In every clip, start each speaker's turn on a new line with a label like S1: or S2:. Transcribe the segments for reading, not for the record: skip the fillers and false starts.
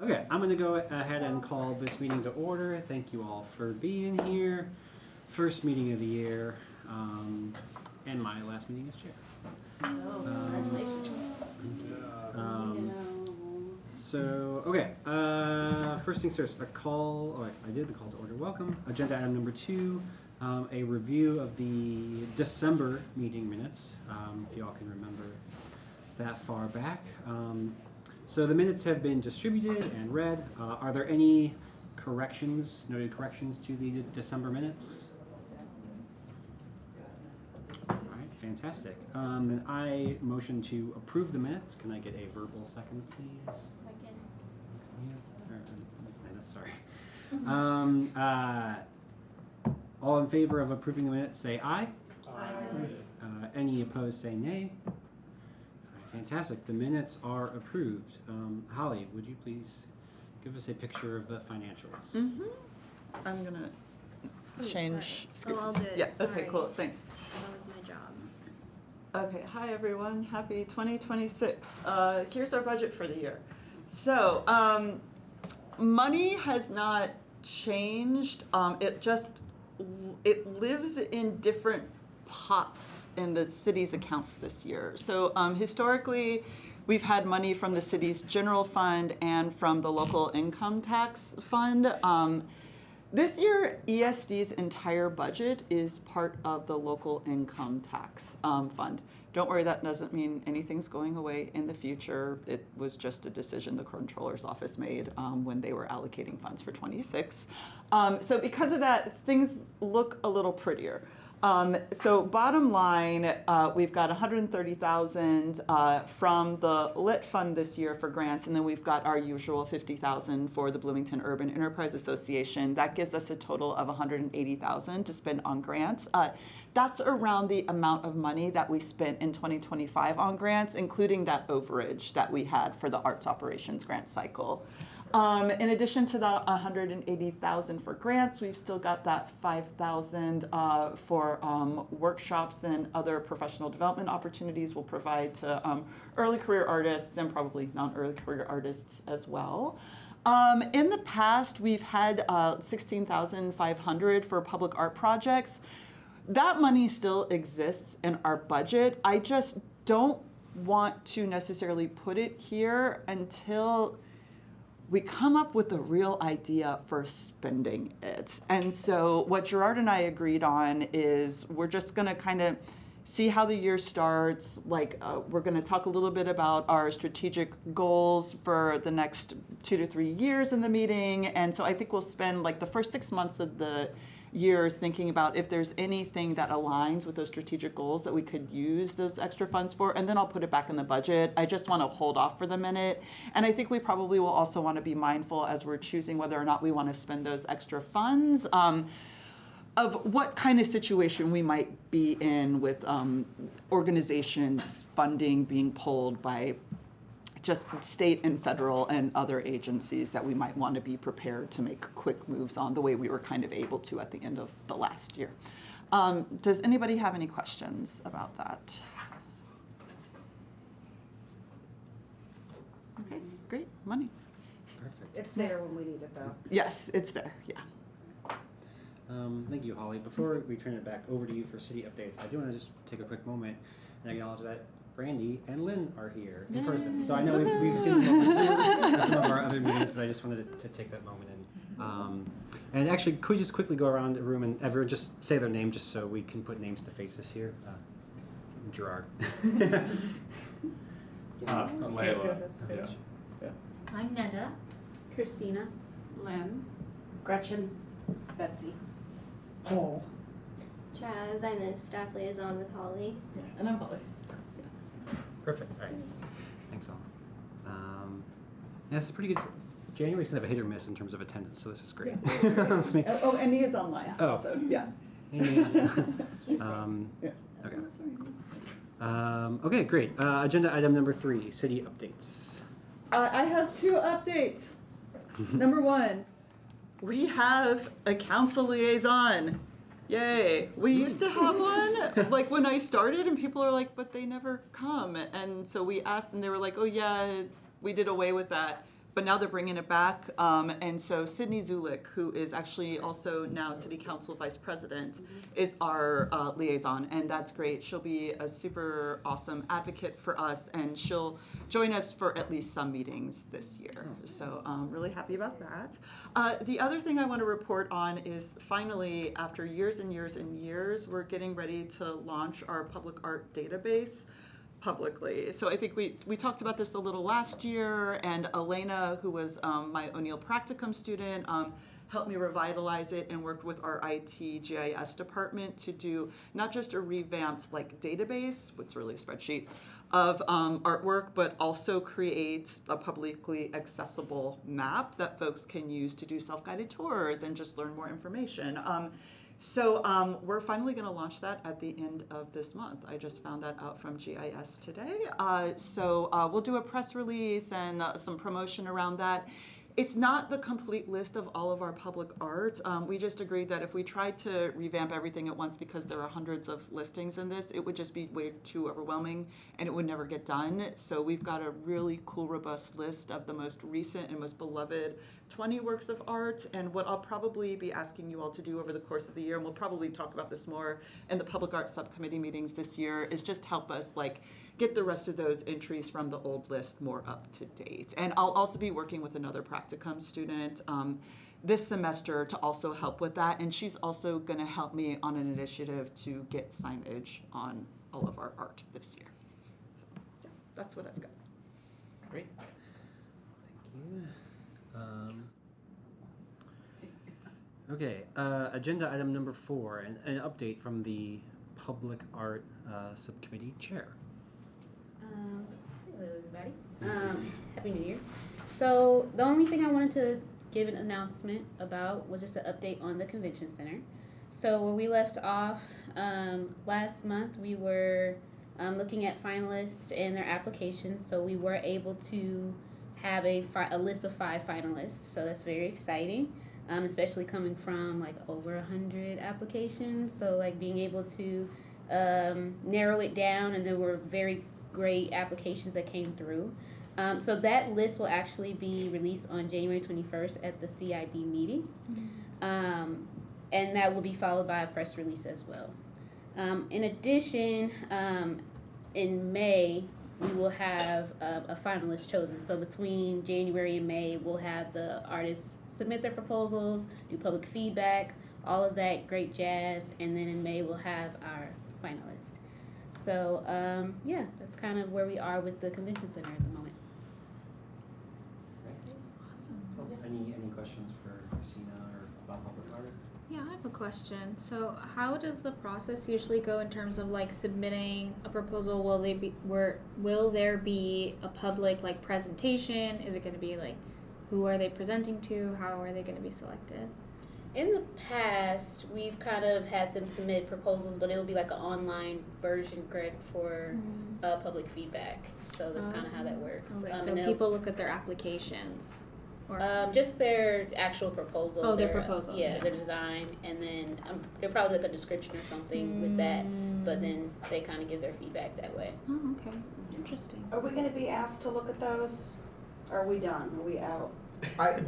S1: Okay, I'm going to go ahead and call this meeting to order. Thank you all for being here. First meeting of the year, and my last meeting as chair. So, okay, first things first, I did the call to order. Welcome. Agenda item number 2, a review of the December meeting minutes, if you all can remember that far back. So the minutes have been distributed and read. Are there any noted corrections to the December minutes? All right, fantastic. And I motion to approve the minutes. Can I get a verbal second, please?
S2: Second.
S1: Sorry. All in favor of approving the minutes, say aye.
S2: Aye.
S1: Any opposed, say nay. Fantastic. The minutes are approved. Holly, would you please give us a picture of the financials?
S3: Mm-hmm. I'm going to change screens.
S2: I'll do it.
S3: Yeah,
S2: Sorry.
S3: okay, cool. Thanks.
S2: That was my job.
S3: Okay, hi everyone. Happy 2026. Here's our budget for the year. So, money has not changed. It lives in different pots in the city's accounts this year. So historically, we've had money from the city's general fund and from the local income tax fund. This year, ESD's entire budget is part of the local income tax fund. Don't worry, that doesn't mean anything's going away in the future. It was just a decision the Comptroller's office made when they were allocating funds for 26. So because of that, things look a little prettier. So bottom line, we've got 130,000 from the Lit Fund this year for grants, and then we've got our usual 50,000 for the Bloomington Urban Enterprise Association. That gives us a total of 180,000 to spend on grants. That's around the amount of money that we spent in 2025 on grants, including that overage that we had for the Arts Operations grant cycle. In addition to that 180,000 for grants, we've still got that 5,000 for workshops and other professional development opportunities we'll provide to early career artists and probably non-early career artists as well. In the past, we've had 16,500 for public art projects. That money still exists in our budget. I just don't want to necessarily put it here until we come up with a real idea for spending it. And so what Gerard and I agreed on is we're just gonna kind of see how the year starts. We're gonna talk a little bit about our strategic goals for the next 2 to 3 years in the meeting. And so I think we'll spend like the first 6 months of the year thinking about if there's anything that aligns with those strategic goals that we could use those extra funds for, and then I'll put it back in the budget. I just want to hold off for the minute. And I think we probably will also want to be mindful as we're choosing whether or not we want to spend those extra funds of what kind of situation we might be in with organizations funding being pulled by just state and federal and other agencies that we might want to be prepared to make quick moves on the way we were kind of able to at the end of the last year. Does anybody have any questions about that? Okay, great, money.
S1: Perfect.
S4: It's there when we need it, though.
S3: Yes, it's there, yeah.
S1: Thank you, Holly. Before we turn it back over to you for city updates, I do want to just take a quick moment and acknowledge that Brandy and Lynn are here in person. So I know we've seen them at some of our other meetings, but I just wanted to take that moment and actually, could we just quickly go around the room and everyone just say their name just so we can put names to faces here? Gerard.
S5: Layla. Yeah.
S2: I'm Neda.
S4: Christina.
S6: Lynn.
S4: Gretchen. Betsy.
S3: Paul.
S2: Chaz, I'm a staff liaison with Holly.
S3: Yeah, and I'm Holly.
S1: Perfect. All right. Thanks, all. Yeah, this is pretty good. January's kind of a hit or miss in terms of attendance, so this is great.
S3: Yeah. Oh, and he is online.
S1: Oh.
S3: So, yeah.
S1: Okay. Okay, great. Agenda item number 3, city updates.
S3: I have 2 updates. Number 1, we have a council liaison. Yay. We used to have one, like when I started, and people are like, but they never come. And so we asked, and they were like, oh yeah, we did away with that. but now they're bringing it back. And so Sydney Zulik, who is actually also now City Council Vice President, is our liaison, and that's great. She'll be a super awesome advocate for us, and she'll join us for at least some meetings this year. So I'm really happy about that. The other thing I want to report on is finally, after years and years and years, we're getting ready to launch our public art database publicly. So I think we talked about this a little last year, and Elena, who was my O'Neill practicum student, helped me revitalize it and worked with our IT GIS department to do not just a revamped like database, what's really a spreadsheet, of artwork, but also create a publicly accessible map that folks can use to do self-guided tours and just learn more information. So we're finally going to launch that at the end of this month. I just found that out from GIS today. So we'll do a press release and some promotion around that. It's not the complete list of all of our public art. We just agreed that if we tried to revamp everything at once, because there are hundreds of listings in this, it would just be way too overwhelming and it would never get done. So we've got a really cool, robust list of the most recent and most beloved 20 works of art. And what I'll probably be asking you all to do over the course of the year, and we'll probably talk about this more in the public art subcommittee meetings this year, is just help us like get the rest of those entries from the old list more up to date. And I'll also be working with another practicum student this semester to also help with that. And she's also going to help me on an initiative to get signage on all of our art this year. So yeah, that's what I've got.
S1: Great. Thank you. Okay, agenda item number 4, an update from the Public Art Subcommittee Chair.
S4: Hello, everybody. Happy New Year. So the only thing I wanted to give an announcement about was just an update on the convention center. So where we left off last month, we were looking at finalists and their applications. So we were able to have a list of 5 finalists. So that's very exciting, especially coming from like over 100 applications. So like being able to narrow it down, and there were very great applications that came through. So that list will actually be released on January 21st at the CIB meeting. And that will be followed by a press release as well. In addition, in May, we will have a finalist chosen. So between January and May, we'll have the artists submit their proposals, do public feedback, all of that great jazz, and then in May we'll have our finalist. So yeah, that's kind of where we are with the convention center at the moment.
S1: Awesome. Any questions for Christina or about public art?
S6: Yeah, I have a question. So how does the process usually go in terms of like submitting a proposal? Will there be a public like presentation? Is it going to be like, who are they presenting to? How are they going to be selected?
S4: In the past, we've kind of had them submit proposals, but it'll be like an online version, correct, for public feedback. So that's kind of how that works.
S6: Okay, so people look at their applications? Or
S4: just their actual proposal.
S6: Oh, their proposal.
S4: Yeah, their design, and then they'll probably like a description or something with that, but then they kind of give their feedback that way.
S6: Oh, okay. Interesting.
S7: Are we going to be asked to look at those? Or are we done? Are we out?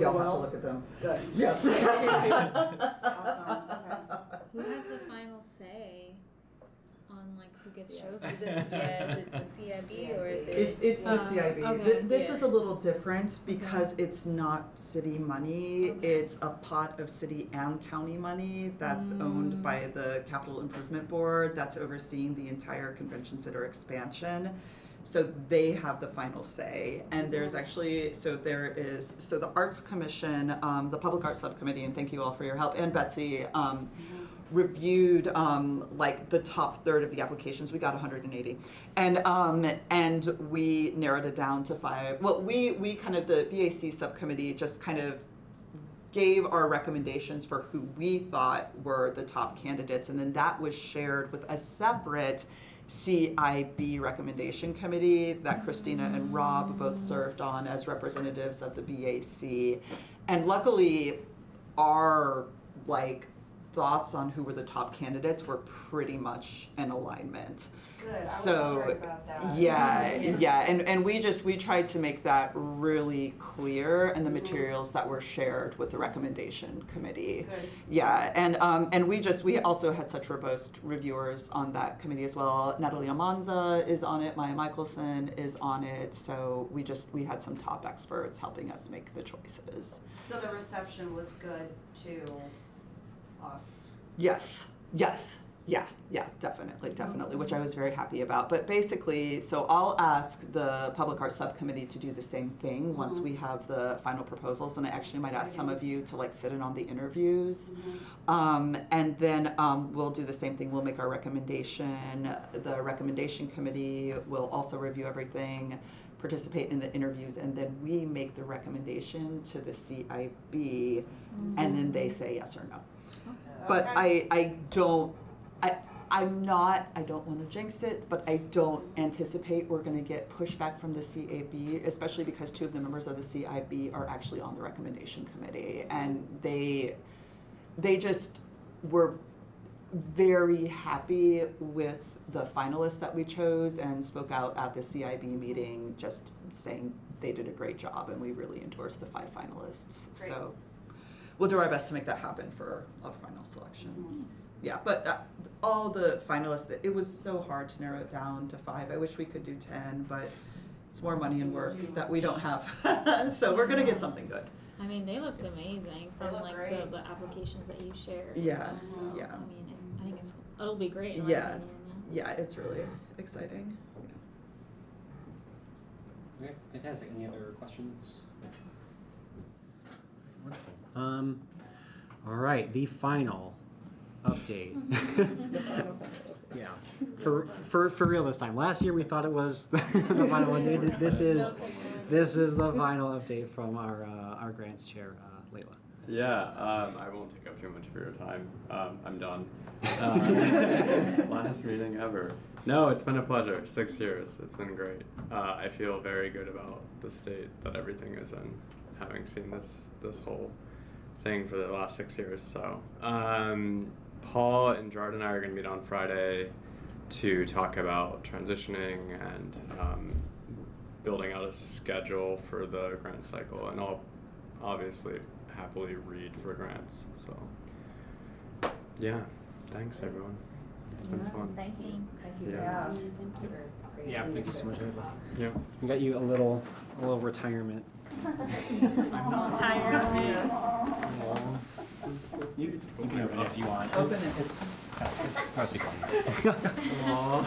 S3: Y'all have to look at them.
S7: Good.
S3: Yes.
S7: Awesome. Okay.
S6: Who has the final say on like who gets chosen?
S4: Is it the CIB or is it?
S3: It's the CIB.
S6: okay.
S3: This
S4: Yeah.
S3: is a little different because it's not city money.
S6: Okay.
S3: It's a pot of city and county money that's owned by the Capital Improvement Board that's overseeing the entire convention center expansion. So they have the final say. And there's actually, the Arts Commission, the Public Arts Subcommittee, and thank you all for your help, and Betsy, reviewed like the top third of the applications. We got 180, and we narrowed it down to 5. Well, we kind of, the BAC subcommittee just kind of gave our recommendations for who we thought were the top candidates, and then that was shared with a separate CIB recommendation committee that Christina and Rob both served on as representatives of the BAC. And luckily, our like thoughts on who were the top candidates were pretty much in alignment.
S7: Good, I was
S3: So,
S7: wondering about that.
S3: yeah, and we tried to make that really clear in the
S7: Mhm.
S3: materials that were shared with the recommendation committee.
S7: Good.
S3: Yeah, and we also had such robust reviewers on that committee as well. Natalie Amanza is on it, Maya Michelson is on it, so we had some top experts helping us make the choices.
S7: So the reception was good to us.
S3: Yes, yeah, definitely, which I was very happy about. But basically, so I'll ask the Public Arts Subcommittee to do the same thing once we have the final proposals, and I actually might ask some of you to like sit in on the interviews. And then we'll do the same thing. We'll make our recommendation. The recommendation committee will also review everything, participate in the interviews, and then we make the recommendation to the CIB, and then they say yes or no. But I don't want to jinx it, but I don't anticipate we're going to get pushback from the CAB, especially because two of the members of the CIB are actually on the recommendation committee, and they just were very happy with the finalists that we chose and spoke out at the CIB meeting just saying they did a great job, and we really endorsed the 5 finalists.
S7: Great.
S3: So we'll do our best to make that happen for a final selection.
S4: Nice.
S3: Yeah, but all the finalists, it was so hard to narrow it down to 5. I wish we could do 10, but it's more money and work that we don't have. So we're gonna get something good.
S6: I mean, they looked amazing
S7: They
S6: from
S7: look
S6: like
S7: great.
S6: the applications that you shared.
S3: Yes,
S6: So,
S3: yeah.
S6: I mean, I think it'll be great. in my
S3: Yeah.
S6: opinion,
S3: Yeah, it's really exciting.
S1: Okay, fantastic. Any other questions? Wonderful. All right, the final update. Yeah, for real this time. Last year we thought it was the final one. This is the final update from our grants chair, Layla.
S5: Yeah, I won't take up too much of your time. I'm done. Last meeting ever. No, it's been a pleasure. 6 years. It's been great. I feel very good about the state that everything is in, having seen this whole thing for the last 6 years. So, Paul and Jordan and I are going to meet on Friday to talk about transitioning and building out a schedule for the grant cycle, and I'll obviously happily read for grants. So, yeah, thanks everyone. It's been fun.
S6: Thank you.
S5: Yeah.
S1: Yeah, thank you so much, Layla.
S5: Yeah.
S1: We got you a little retirement.
S5: I'm not
S6: tired.
S1: You can open it if you want.
S3: Open it.
S1: It's mostly fun.
S5: Aww.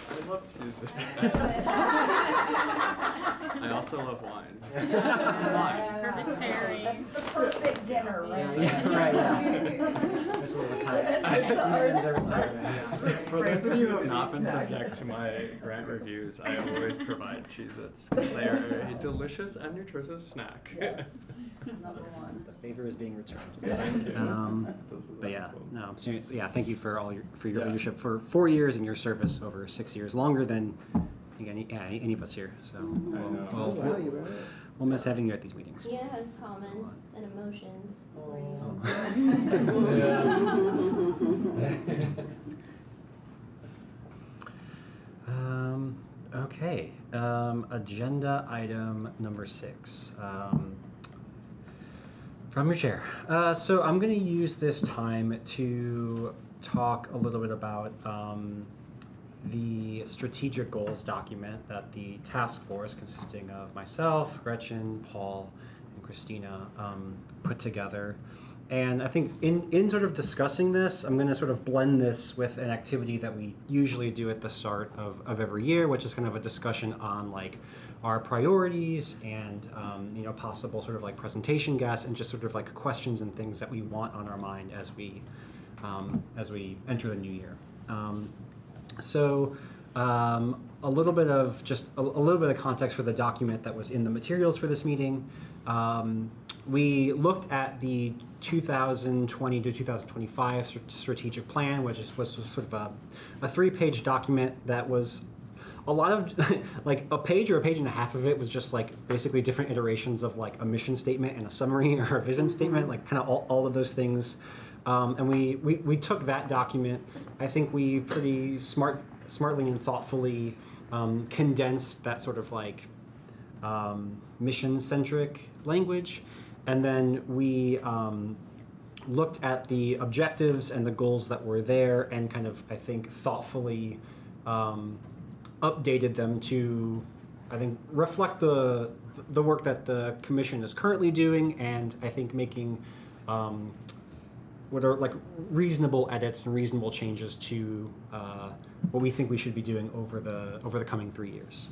S5: I love Jesus. I also love wine.
S6: Perfect pairing.
S7: That's the perfect dinner, right?
S1: Yeah, right, yeah. That's a little retirement.
S5: For those of you who have not been subject to my grant reviews, I always provide Cheez-Its because they are a delicious and nutritious snack.
S3: Yes, number 1.
S1: The favor is being returned.
S5: Thank you.
S1: But
S5: This is
S1: yeah,
S5: awesome.
S1: no, yeah, thank you for your
S5: Yeah.
S1: leadership for 4 years and your service over 6 years, longer than I think any of us here. So we'll miss having you at these meetings.
S2: Nia has comments and emotions for you.
S1: Okay, agenda item number 6. From your chair. So I'm going to use this time to talk a little bit about the strategic goals document that the task force, consisting of myself, Gretchen, Paul, and Christina, put together. And I think in sort of discussing this, I'm going to sort of blend this with an activity that we usually do at the start of every year, which is kind of a discussion on like our priorities and possible sort of like presentation guests and just sort of like questions and things that we want on our mind as we enter the new year. A little bit of context for the document that was in the materials for this meeting. We looked at the 2020 to 2025 strategic plan, which was sort of a 3-page document that was a lot of like a page or a page and a half of it was just like basically different iterations of like a mission statement and a summary or a vision statement, like kind of all of those things And we took that document. I think we pretty smartly and thoughtfully condensed that sort of like mission-centric language, and then we looked at the objectives and the goals that were there, and kind of, I think, thoughtfully updated them to, I think, reflect the work that the commission is currently doing, and I think making what are like reasonable edits and reasonable changes to what we think we should be doing over the coming 3 years.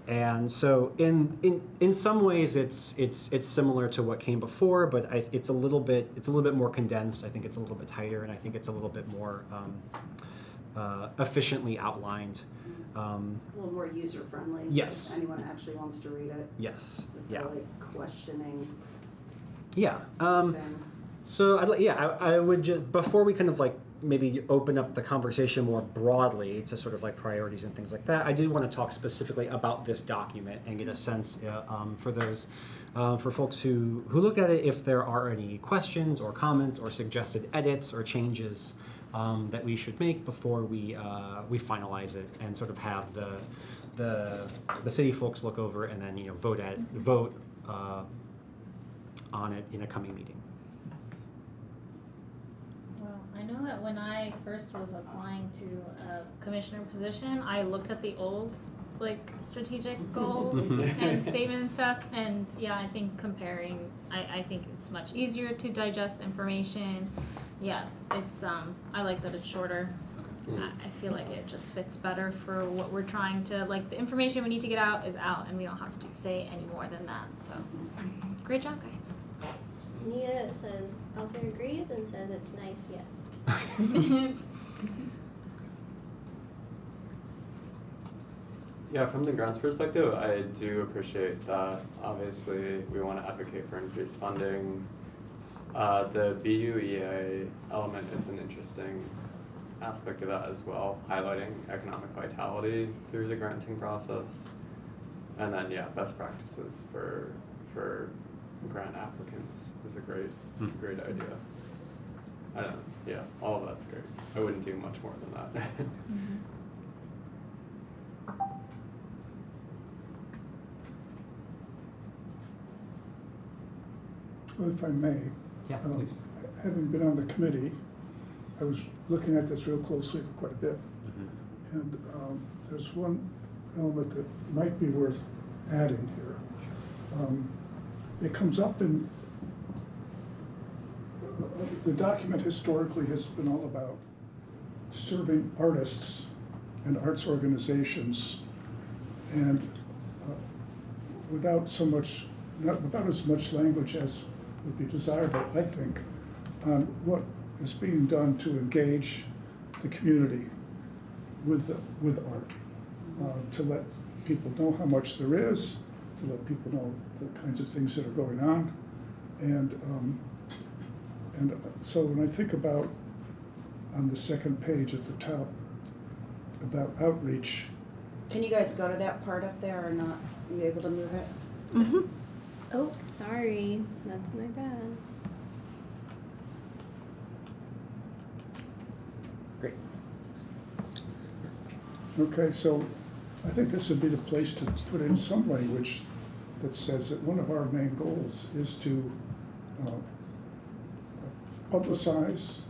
S1: And so in some ways it's similar to what came before, but it's a little bit more condensed. I think it's a little bit tighter, and I think it's a little bit more efficiently outlined.
S7: It's a little more user-friendly.
S1: Yes.
S7: If anyone actually wants to read it.
S1: Yes.
S7: If
S1: Yeah.
S7: they're like questioning
S1: Yeah.
S7: thing.
S1: So I would just, before we kind of like maybe open up the conversation more broadly to sort of like priorities and things like that, I did want to talk specifically about this document and get a sense for those, for folks who looked at it, if there are any questions or comments or suggested edits or changes that we should make before we finalize it and sort of have the city folks look over and then vote on it in a coming meeting.
S6: Well, I know that when I first was applying to a commissioner position, I looked at the old like strategic goals and statement and stuff, and yeah, I think comparing, I think it's much easier to digest information. Yeah, it's I like that it's shorter. I feel like it just fits better for what we're trying to, like, the information we need to get out is out, and we don't have to say any more than that. So, great job, guys.
S2: Nia says, also agrees and says it's nice, yes.
S5: Yeah, from the grants perspective, I do appreciate that. Obviously, we want to advocate for increased funding. The BUEA element is an interesting aspect of that as well, highlighting economic vitality through the granting process. And then, yeah, best practices for grant applicants is a great idea. I don't know, yeah, all of that's great. I wouldn't do much more than that.
S8: Well, if I may.
S1: Yeah, please.
S8: Having been on the committee, I was looking at this real closely for quite a bit.
S1: Mm-hmm.
S8: And there's one element that might be worth adding here. It comes up in, the document historically has been all about serving artists and arts organizations, and without as much language as would be desirable, I think, on what is being done to engage the community with art, to let people know how much there is, to let people know the kinds of things that are going on, and so when I think about on the second page at the top about outreach.
S7: Can you guys go to that part up there or not? Are you able to move it?
S3: Mm-hmm.
S2: Oh, sorry, that's my bad.
S1: Great.
S8: Okay, so I think this would be the place to put in some language that says that one of our main goals is to publicize,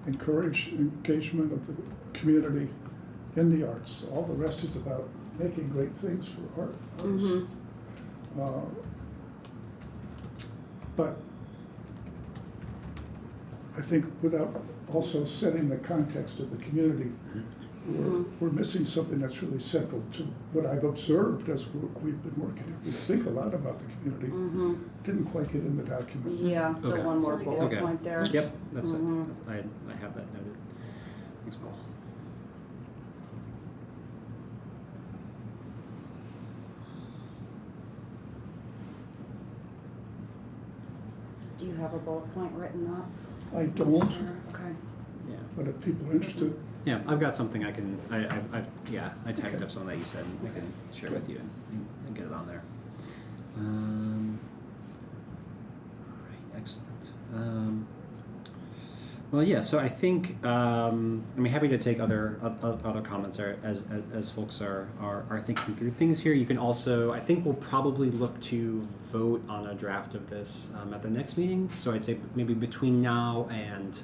S8: encourage engagement of the community in the arts. All the rest is about making great things for artists. But I think without also setting the context of the community, we're missing something that's really central to what I've observed as we've been working. We think a lot about the community. Didn't quite get in the document.
S7: Yeah, so
S1: Okay.
S7: one more
S2: That's really
S7: bullet
S1: good.
S7: point there.
S1: Yep, that's
S7: Mhm.
S1: it. I have that noted. Thanks, Paul.
S7: Do you have a bullet point written up?
S8: I don't,
S7: Okay.
S1: Yeah.
S8: but if people are interested,
S1: Yeah, I've got something I can, I tagged up something that you said, and I can share with you and get it on there. All right, excellent. Well, yeah. So I think I'm happy to take other comments as folks are thinking through things here. You can also, I think we'll probably look to vote on a draft of this at the next meeting. So I'd say maybe between now and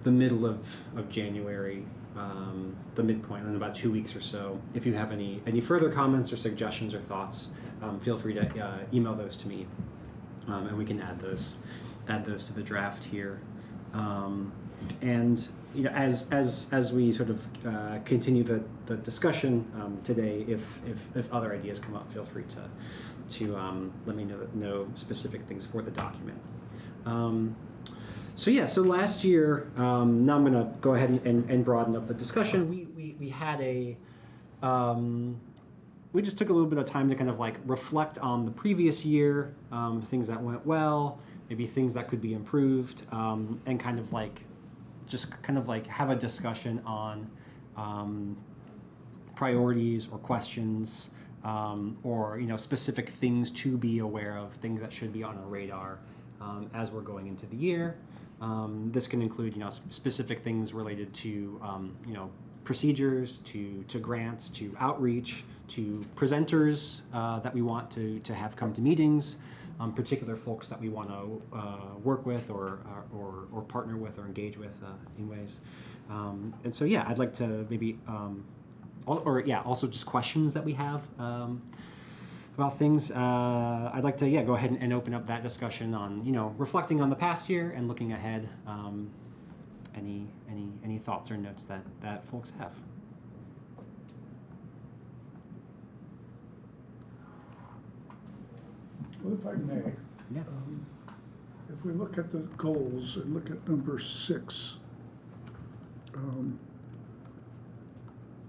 S1: the middle of January, the midpoint, in about 2 weeks or so. If you have any further comments or suggestions or thoughts, feel free to email those to me, and we can add those to the draft here. And you know, as we sort of continue the discussion today, if other ideas come up, feel free to let me know specific things for the document. So yeah, so last year, now I'm going to go ahead and broaden up the discussion. We had we just took a little bit of time to kind of like reflect on the previous year, things that went well, maybe things that could be improved, and kind of like have a discussion on priorities or questions, or you know, specific things to be aware of, things that should be on our radar as we're going into the year. This can include, you know, specific things related to, you know, procedures, to grants, to outreach, to presenters that we want to have come to meetings, particular folks that we want to work with or partner with or engage with in ways. And so, yeah, I'd like to maybe, also just questions that we have about things. I'd like to go ahead and open up that discussion on, you know, reflecting on the past year and looking ahead. Any thoughts or notes that folks have?
S8: Well, if I may,
S1: Yeah.
S8: if we look at the goals and look at number 6,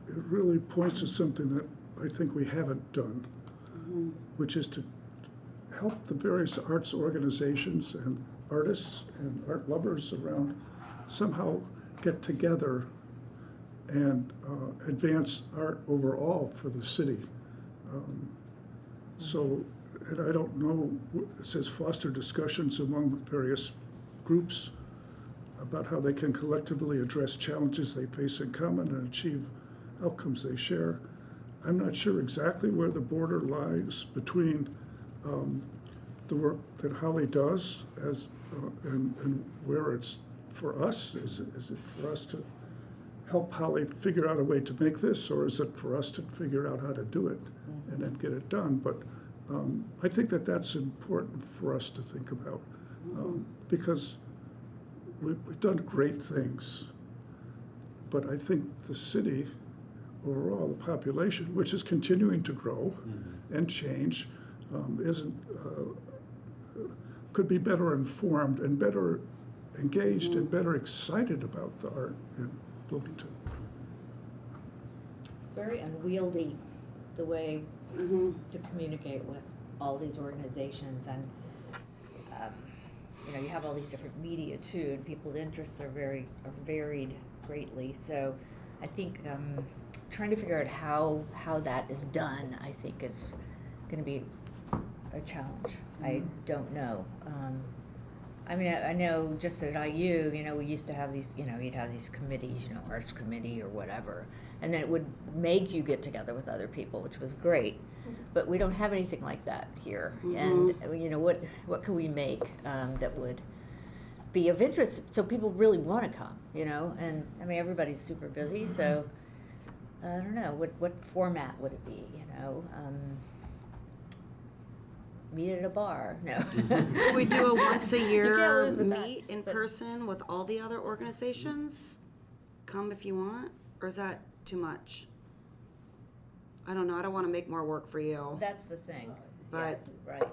S8: it really points to something that I think we haven't done, which is to help the various arts organizations and artists and art lovers around somehow get together and advance art overall for the city. And I don't know, it says foster discussions among various groups about how they can collectively address challenges they face in common and achieve outcomes they share. I'm not sure exactly where the border lies between the work that Holly does and where it's for us. Is it for us to help Holly figure out a way to make this, or is it for us to figure out how to do it and then get it done? But I think that that's important for us to think about, because we've done great things, but I think the city overall, the population, which is continuing to grow and change, could be better informed and better engaged and better excited about the art in Bloomington.
S9: It's very unwieldy, the way to communicate with all these organizations, and you know, you have all these different media too, and people's interests are varied greatly. So I think trying to figure out how that is done, I think, is going to be a challenge. I don't know. I mean, I know just at IU, you know, we used to have these, you know, you'd have these committees, you know, arts committee or whatever, and then it would make you get together with other people, which was great. But we don't have anything like that here. And you know, what can we make that would be of interest so people really want to come, you know? And I mean, everybody's super busy, so I don't know, what format would it be, you know? Meet at a bar? No.
S7: Do we do a once a
S4: You
S7: year
S4: can't lose with that,
S7: meet in
S4: but-
S7: person with all the other organizations? Come if you want, or is that too much? I don't know, I don't wanna make more work for you,
S9: That's the thing.
S7: but
S9: Yeah, right.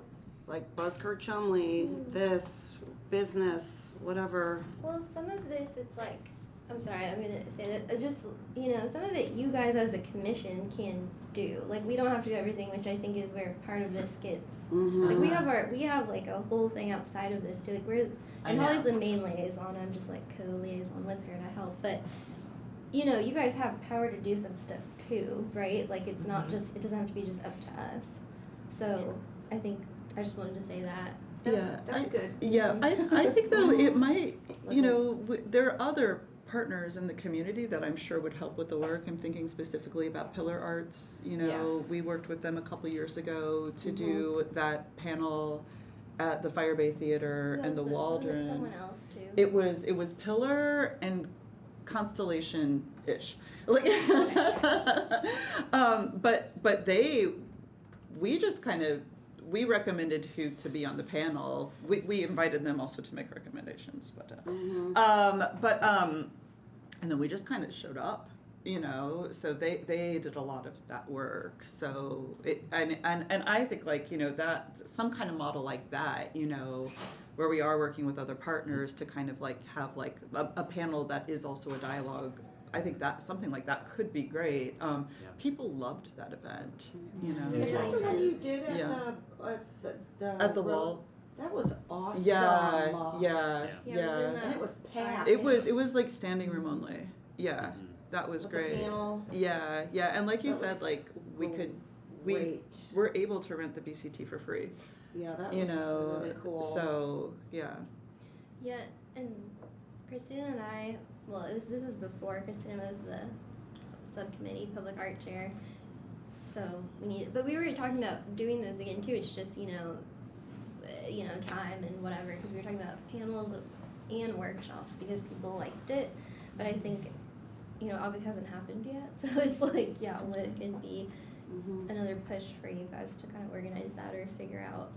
S7: like Buzzcurt Chumley, this, business, whatever.
S2: Well, some of this, it's like, I'm sorry, I'm gonna say that, just, you know, some of it you guys as a commission can do. Like, we don't have to do everything, which I think is where part of this gets, like, we have like a whole thing outside of this too, like,
S9: I
S2: and Holly's
S9: know.
S2: the main liaison, I'm just like co-liaison with her to help, but, you know, you guys have power to do some stuff too, right? Like, it's not just, it doesn't have to be just up to us. So, I think, I just wanted to say that.
S10: That's good.
S3: Yeah, I think though it might, you know, there are other partners in the community that I'm sure would help with the work. I'm thinking specifically about Pillar Arts. You know, we worked with them a couple years ago to do that panel at the Fire Bay Theater and the Waldron.
S2: Someone else too.
S3: It was Pillar and Constellation-ish. Like, but we just kind of, we recommended who to be on the panel. We invited them also to make recommendations, and then we just kind of showed up, you know. So they did a lot of that work. So and I think, like, you know, that some kind of model like that, you know, where we are working with other partners to kind of like have like a panel that is also a dialogue. I think that something like that could be great. People loved that event, you know.
S7: Is that the one you did at
S3: at the wall?
S7: That was awesome.
S3: Yeah.
S7: And it was packed.
S3: It was like standing room only. Yeah, that was
S7: With
S3: great.
S7: The panel.
S3: Yeah, and like you said, like we were able to rent the BCT for free.
S7: Yeah, that
S3: you
S7: was
S3: know,
S7: really cool.
S3: So yeah.
S2: Yeah, and Christina and I, well, this was before Christina was the subcommittee public art chair. So but we were talking about doing those again too. It's just, you know, time and whatever, because we were talking about panels and workshops because people liked it. But I think, you know, obviously hasn't happened yet. So it's like, yeah, what could be another push for you guys to kind of organize that or figure out,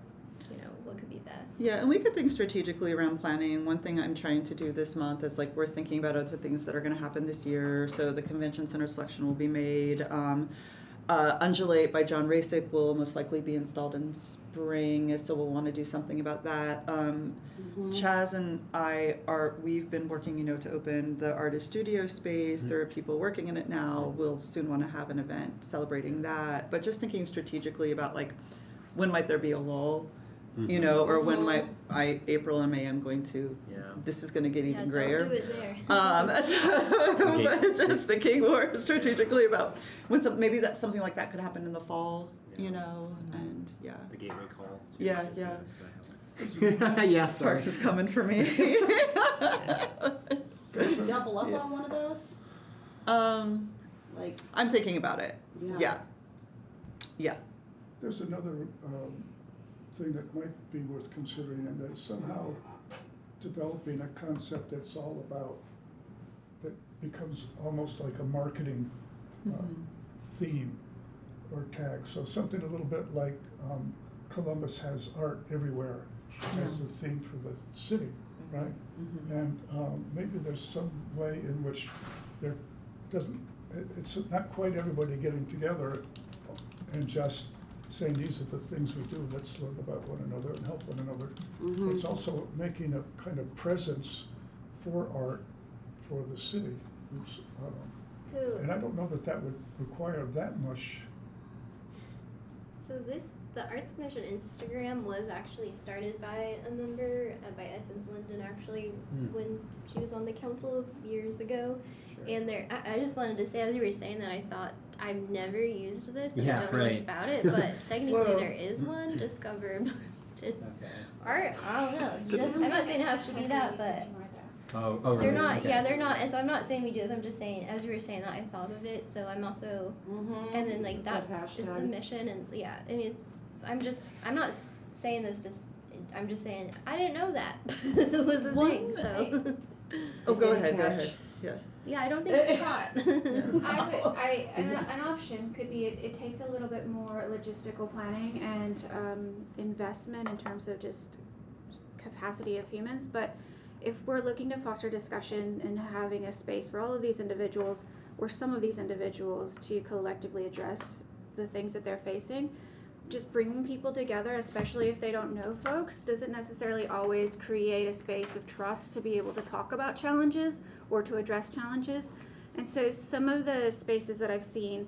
S2: you know, what could be best.
S3: Yeah, and we could think strategically around planning. One thing I'm trying to do this month is, like, we're thinking about other things that are going to happen this year. So the convention center selection will be made. Undulate by John Rasick will most likely be installed in spring, so we'll want to do something about that. Chaz and we've been working, you know, to open the artist studio space. There are people working in it now. We'll soon want to have an event celebrating that. But just thinking strategically about, like, when might there be a lull, you know, or when might April and May I'm going to, this is going to get even grayer.
S2: Don't do it there.
S3: But just thinking more strategically about when maybe that's something like that could happen in the fall, you know, and
S1: The gateway call.
S3: Yeah.
S1: Yeah, sorry.
S3: Parks is coming for me.
S7: Could you double up on one of those? Like,
S3: I'm thinking about it. Yeah.
S8: There's another thing that might be worth considering, and that's somehow developing a concept that's all about, that becomes almost like a marketing theme or tag. So something a little bit like Columbus has art everywhere as the theme for the city, right? And maybe there's some way in which it's not quite everybody getting together and just saying these are the things we do, let's learn about one another and help one another. It's also making a kind of presence for art for the city. And I don't know that would require that much.
S2: So the Arts Commission Instagram was actually started by a member, by Essence Linden, actually, when she was on the council years ago. And I just wanted to say, as you were saying that, I thought, I've never used this, and I don't know much about it, but technically there is one, Discover Bloomington Art. I don't know. I'm not saying it has to be that, but they're not. Yeah, they're not. And so I'm not saying we do this. I'm just saying, as you were saying that, I thought of it. So I'm also, and then like that is the mission, and I mean, I'm not saying this just. I'm just saying I didn't know that was the thing. So.
S3: Go ahead. Yeah.
S2: Yeah, I don't think it's hot.
S10: An option could be it takes a little bit more logistical planning and investment in terms of just capacity of humans. But if we're looking to foster discussion and having a space for all of these individuals or some of these individuals to collectively address the things that they're facing, just bringing people together, especially if they don't know folks, doesn't necessarily always create a space of trust to be able to talk about challenges or to address challenges. And so some of the spaces that I've seen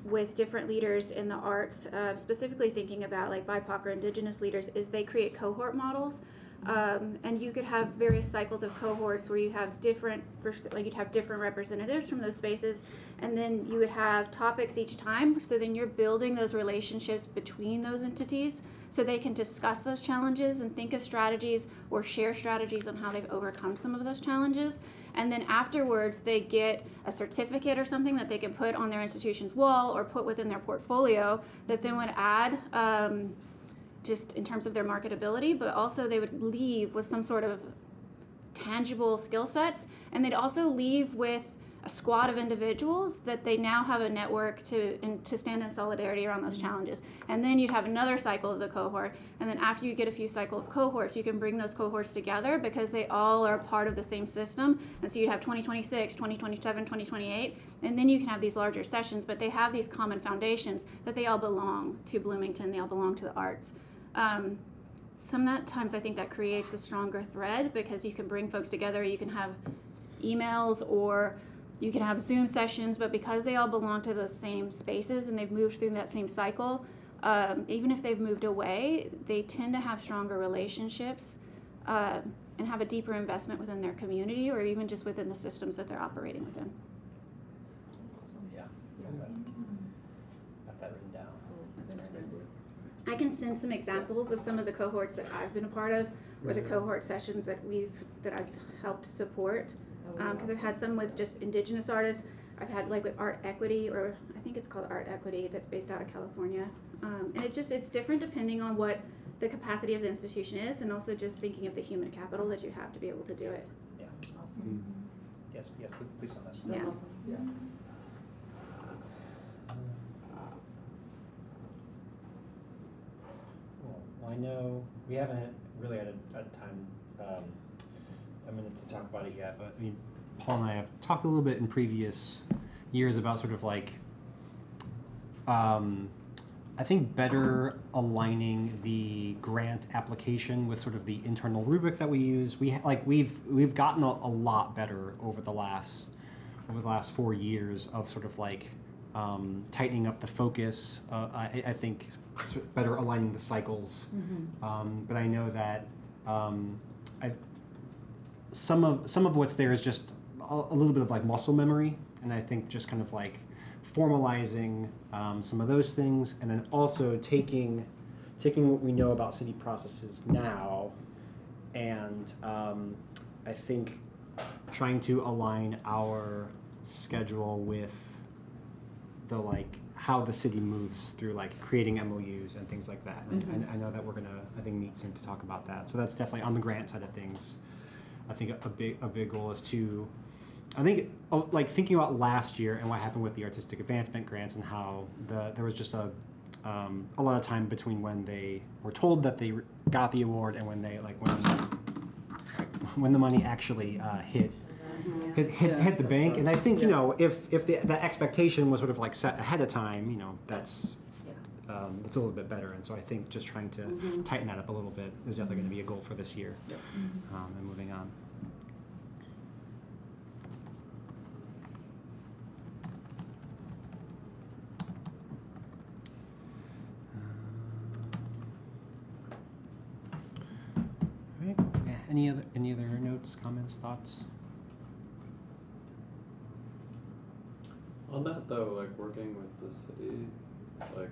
S10: with different leaders in the arts, specifically thinking about like BIPOC or Indigenous leaders, is they create cohort models. And you could have various cycles of cohorts where you have you'd have different representatives from those spaces, and then you would have topics each time. So then you're building those relationships between those entities so they can discuss those challenges and think of strategies or share strategies on how they've overcome some of those challenges. And then afterwards, they get a certificate or something that they can put on their institution's wall or put within their portfolio that then would add just in terms of their marketability, but also they would leave with some sort of tangible skill sets, and they'd also leave with a squad of individuals that they now have a network to stand in solidarity around those challenges. And then you'd have another cycle of the cohort, and then after you get a few cycle of cohorts, you can bring those cohorts together because they all are part of the same system. And so you'd have 2026, 2027, 2028, and then you can have these larger sessions, but they have these common foundations that they all belong to Bloomington, they all belong to the arts. Sometimes I think that creates a stronger thread because you can bring folks together, you can have emails or you can have Zoom sessions, but because they all belong to those same spaces and they've moved through that same cycle, even if they've moved away, they tend to have stronger relationships and have a deeper investment within their community or even just within the systems that they're operating within.
S1: Yeah. Got that written down.
S10: I can send some examples of some of the cohorts that I've been a part of or the cohort sessions that I've helped support. Because I've had some with just indigenous artists. I've had like with Art Equity, or I think it's called Art Equity, that's based out of California. And it's different depending on what the capacity of the institution is, and also just thinking of the human capital that you have to be able to do it.
S1: Yeah. Awesome. Yes, please on this.
S10: Yeah.
S3: Awesome. Yeah.
S1: Cool. Well, I know we haven't really had a time, a minute to talk about it yet, but I mean, Paul and I have talked a little bit in previous years about sort of like, I think better aligning the grant application with sort of the internal rubric that we use. We've gotten a lot better over the last 4 years of sort of like tightening up the focus. I think better aligning the cycles. But I know that some of what's there is just a little bit of like muscle memory, and I think just kind of like formalizing some of those things, and then also taking what we know about city processes now, and I think trying to align our schedule with the like how the city moves through like creating MOUs and things like that. And I know that we're gonna meet soon to talk about that. So that's definitely on the grant side of things. I think a big goal is to, I think like thinking about last year and what happened with the artistic advancement grants and how there was just a lot of time between when they were told that they got the award and when they when the money actually hit the bank. And I think if the expectation was sort of like set ahead of time, that's it's a little bit better. And so I think just trying to tighten that up a little bit is definitely going to be a goal for this year. And moving on. All right. Yeah. Any other notes, comments, thoughts?
S5: On that though, like working with the city, like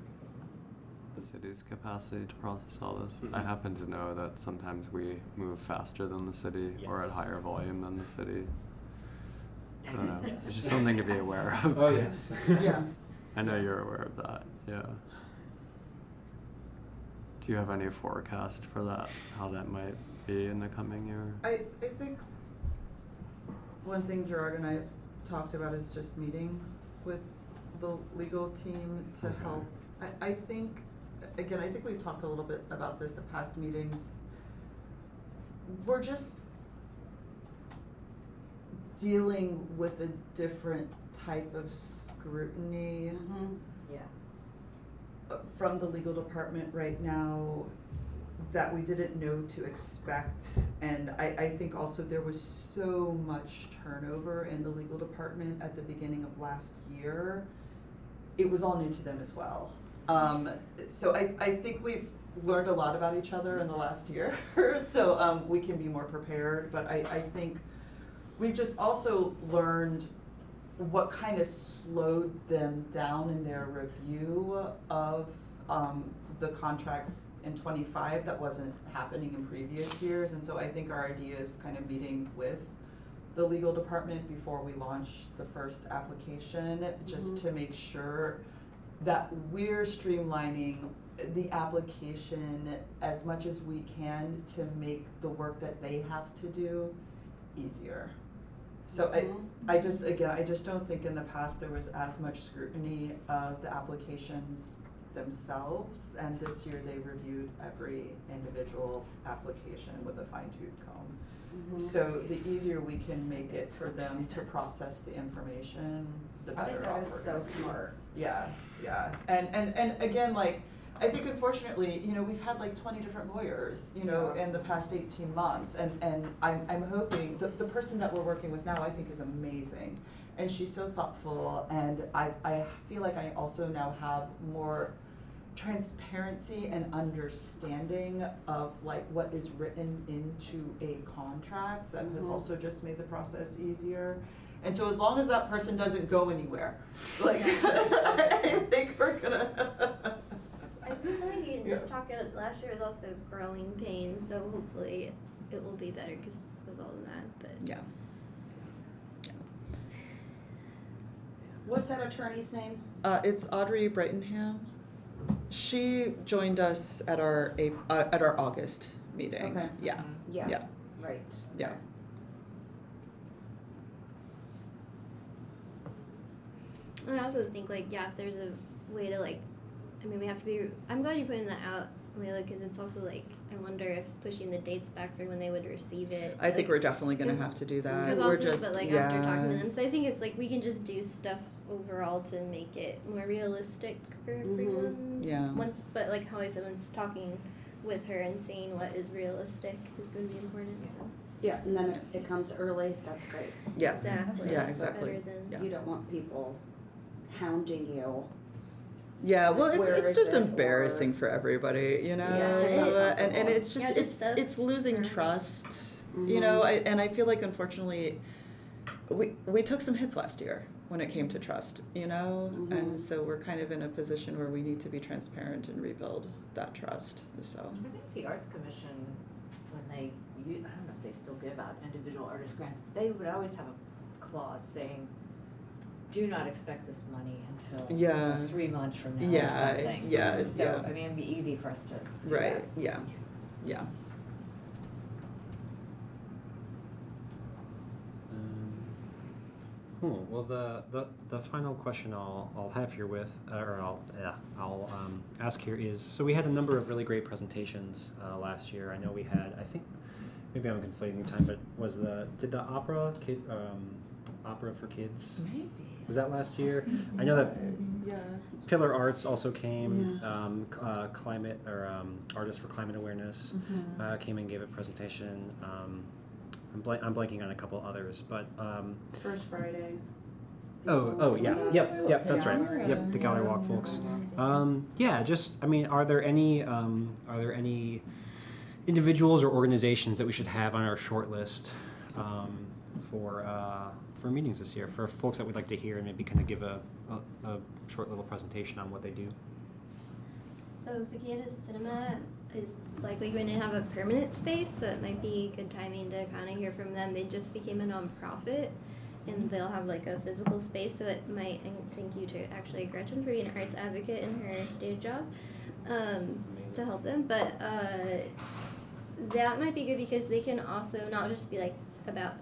S5: the city's capacity to process all this, I happen to know that sometimes we move faster than the city or at higher volume than the city. I don't know.
S1: Yes.
S5: It's just something to be aware of.
S1: Oh yes.
S3: Yeah.
S5: I know you're aware of that, yeah. Do you have any forecast for that, how that might be in the coming year?
S3: I think one thing Gerard and I talked about is just meeting with the legal team to help. I think we've talked a little bit about this at past meetings. We're just dealing with a different type of scrutiny from the legal department right now that we didn't know to expect. And I think also there was so much turnover in the legal department at the beginning of last year. It was all new to them as well. So I think we've learned a lot about each other in the last year, so we can be more prepared. But I think we've just also learned what kind of slowed them down in their review of the contracts in '25 that wasn't happening in previous years. And so I think our idea is kind of meeting with the legal department before we launch the first application, just to make sure that we're streamlining the application as much as we can to make the work that they have to do easier. So I just don't think in the past there was as much scrutiny of the applications themselves, and this year they reviewed every individual application with a fine-tooth comb. So the easier we can make it for them to process the information, the better off we're gonna be.
S9: smart.
S3: Yeah, yeah, and again, like, I think unfortunately, you know, we've had like 20 different lawyers, you know, in the past 18 months, and I'm hoping, the person that we're working with now I think is amazing, and she's so thoughtful, and I feel like I also now have more transparency and understanding of like what is written into a contract that has also just made the process easier. And so as long as that person doesn't go anywhere, like, I think we're gonna.
S2: I feel like in chocolate last year was also growing pains, so hopefully it will be better because with all of that. But
S3: Yeah.
S7: What's that attorney's name?
S3: It's Audrey Brightenham. She joined us at our August meeting.
S7: Okay.
S3: Yeah.
S7: Yeah.
S3: Yeah.
S7: Right.
S3: Yeah.
S2: I also think like if there's a way to like, I mean we have to be. I'm glad you're putting that out, Layla, because it's also like I wonder if pushing the dates back for when they would receive it.
S3: I think we're definitely gonna have to do that. We're just
S2: but like after talking to them, so I think it's like we can just do stuff overall to make it more realistic for everyone.
S3: Yeah.
S2: But like how I said, once talking with her and seeing what is realistic is going to be important. So.
S7: Yeah, and then it comes early, that's great.
S3: Yeah.
S2: Exactly.
S3: Yeah,
S2: That's
S3: exactly.
S2: better than-
S3: Yeah.
S7: You don't want people hounding you.
S3: Yeah, well,
S7: Where
S3: it's
S7: is
S3: just
S7: it,
S3: embarrassing
S7: or-
S3: for everybody, you know.
S2: Yeah.
S3: So, and it's just
S2: Yeah, just stuff
S3: it's losing
S2: for-
S3: trust, you know. I feel like unfortunately, we took some hits last year when it came to trust, you know, and so we're kind of in a position where we need to be transparent and rebuild that trust. So.
S9: I think the Arts Commission, when they, I don't know if they still give out individual artist grants, but they would always have a clause saying, do not expect this money until
S3: Yeah.
S9: 3 months from now or
S3: Yeah,
S9: something.
S3: yeah,
S9: So,
S3: yeah.
S9: I mean, it'd be easy for us to do
S3: Right.
S9: that.
S3: Yeah. Yeah.
S1: Cool. Well, the final question I'll have here with, or I'll ask here is, so we had a number of really great presentations last year. I know we had, I think, maybe I'm conflating time, but did the opera for kids?
S3: Maybe.
S1: Was that last year? I know that
S3: Yeah.
S1: Pillar Arts also came. Climate or Artists for Climate Awareness came and gave a presentation. I'm blanking on a couple others, but
S10: First Friday.
S1: Yep, that's right. Yep, the Gallery Walk folks. I mean, are there any individuals or organizations that we should have on our short list for meetings this year, for folks that we'd like to hear and maybe kind of give a short little presentation on what they do?
S2: So Cicadas Cinema is likely going to have a permanent space, so it might be good timing to kind of hear from them. They just became a nonprofit, and they'll have like a physical space, so it might, and thank you to actually Gretchen for being an arts advocate in her day job, to help them. But that might be good because they can also not just be like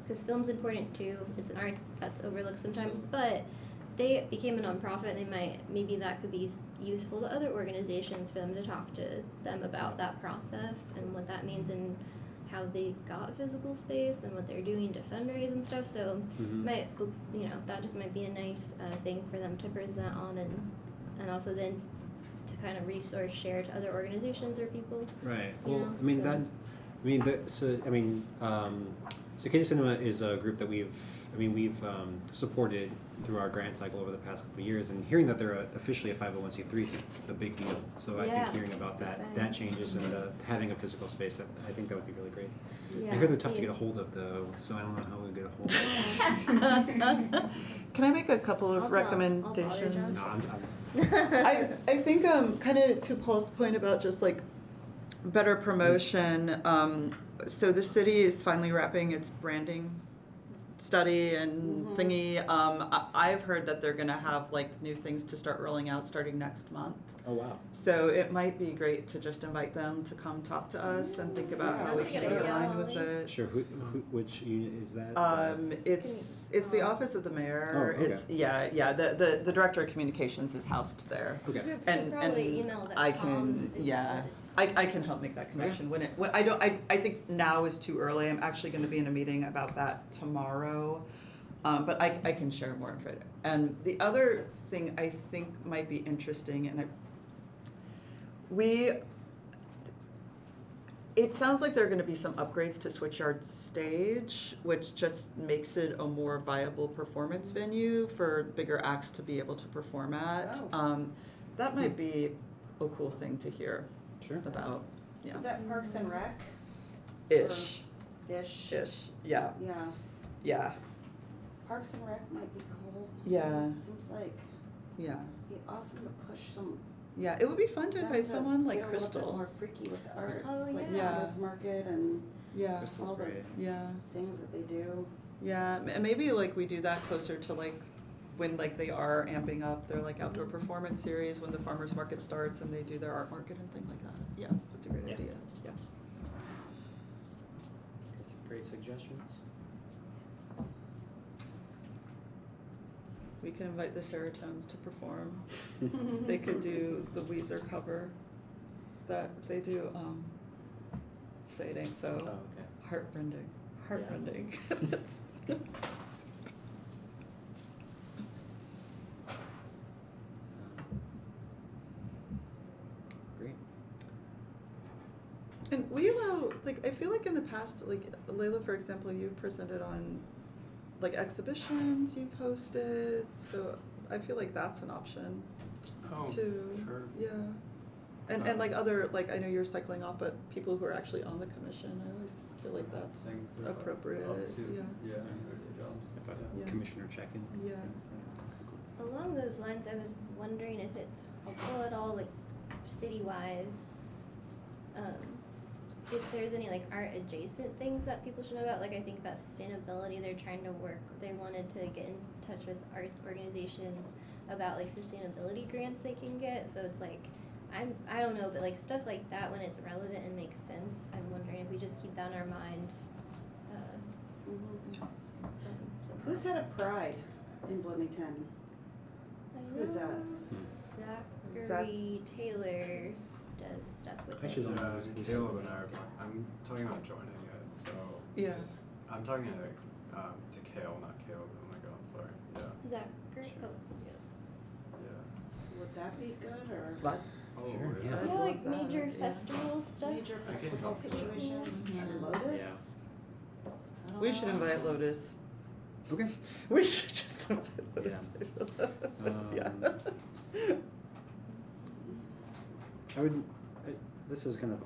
S2: because film's important too. It's an art that's overlooked sometimes, but they became a nonprofit, and maybe that could be useful to other organizations for them to talk to them about that process and what that means and how they got physical space and what they're doing to fundraise and stuff. So that just might be a nice thing for them to present on, and also then to kind of resource share to other organizations or people.
S1: Right.
S2: You
S1: Well,
S2: know,
S1: Cicada Cinema is a group that we've supported through our grant cycle over the past couple of years, and hearing that they're officially a 501c3 is a big deal. So I think hearing about that changes and having a physical space, I think that would be really great. I hear they're tough to get a hold of though, so I don't know how we get a hold of them.
S3: Can I make a couple of
S2: I'll bother
S3: recommendations?
S2: John.
S1: No,
S3: I think kind of to Paul's point about just like better promotion. So the city is finally wrapping its branding study and thingy. I've heard that they're gonna have like new things to start rolling out starting next month.
S1: Oh, wow.
S3: So it might be great to just invite them to come talk to us and think about how we
S2: That's a
S3: can
S2: good
S3: be
S2: idea.
S3: aligned with it.
S1: Sure. Which unit is that?
S3: It's the office of the mayor.
S1: Oh, okay.
S3: It's the director of communications is housed there.
S1: Okay.
S2: You could
S3: And
S2: probably email that
S3: I
S2: comms
S3: can
S2: instead.
S3: I can help make that connection when I think now is too early. I'm actually going to be in a meeting about that tomorrow. But I can share more info. And the other thing I think might be interesting, and it sounds like there are going to be some upgrades to Switchyard Stage, which just makes it a more viable performance venue for bigger acts to be able to perform at. That might be a cool thing to hear
S1: Sure.
S3: about. Yeah.
S7: Is that Parks and Rec?
S3: Ish.
S7: Ish.
S3: Yeah.
S7: Yeah.
S3: Yeah.
S7: Parks and Rec might be cool.
S3: Yeah.
S7: Seems like
S3: Yeah.
S7: it'd be awesome to push some.
S3: Yeah. It would be fun to
S7: them
S3: invite someone like
S7: get a little bit
S3: Crystal.
S7: more freaky with the arts,
S2: Oh,
S7: like
S2: yeah.
S7: farmers market and
S3: Yeah.
S1: Crystal's
S7: all the
S1: great.
S3: Yeah.
S7: things that they do.
S3: Yeah. And maybe like we do that closer to like when like they are amping up their like outdoor performance series when the farmers market starts and they do their art market and thing like that. Yeah, that's a great
S1: Yeah.
S3: idea. Yeah.
S1: Some great suggestions.
S3: We can invite the Seratones to perform. They could do the Weezer cover that they do. Say it ain't so.
S1: Oh, okay.
S3: Heartrending. Heartrending.
S1: Great.
S3: And we allow, like, I feel like in the past, like, Layla, for example, you've presented on, like, exhibitions you've hosted, so I feel like that's an option,
S5: Oh,
S3: too.
S5: sure.
S3: Yeah. And like other, like, I know you're cycling off, but people who are actually on the commission, I always feel like that's
S5: Things they're
S3: appropriate,
S5: up to.
S3: yeah.
S5: Yeah, and their jobs.
S1: If a
S3: Yeah.
S1: commissioner check-in.
S3: Yeah.
S2: Along those lines, I was wondering if it's helpful at all, like city-wise, if there's any like art adjacent things that people should know about. Like I think about sustainability, they're trying to work. They wanted to get in touch with arts organizations about like sustainability grants they can get. So it's like I don't know, but like stuff like that when it's relevant and makes sense. I'm wondering if we just keep that in our mind.
S7: Who's had a pride in Bloomington? Who's that?
S2: Zachary Taylor does stuff with
S1: I
S2: it.
S1: should
S5: Yeah,
S1: almost be
S5: Caleb and
S1: thinking
S5: I are,
S1: about
S5: I'm talking about joining it, so.
S3: Yeah.
S5: it's- I'm talking to Kale, not Caleb, oh my god, sorry, yeah,
S2: Zachary, oh, yeah.
S5: yeah.
S7: Would that be good or
S3: What?
S5: Oh,
S1: Sure,
S5: yeah.
S1: yeah.
S3: I'd
S2: Yeah,
S3: love
S2: like
S3: that,
S2: major
S3: yeah.
S2: festival stuff.
S7: major
S5: I can
S7: festival
S5: talk to them.
S7: situations?
S3: Mhm.
S7: Lotus? I don't
S3: We should
S7: know.
S3: invite Lotus.
S1: Okay.
S3: We should just invite Lotus. Yeah.
S1: I would. This is kind of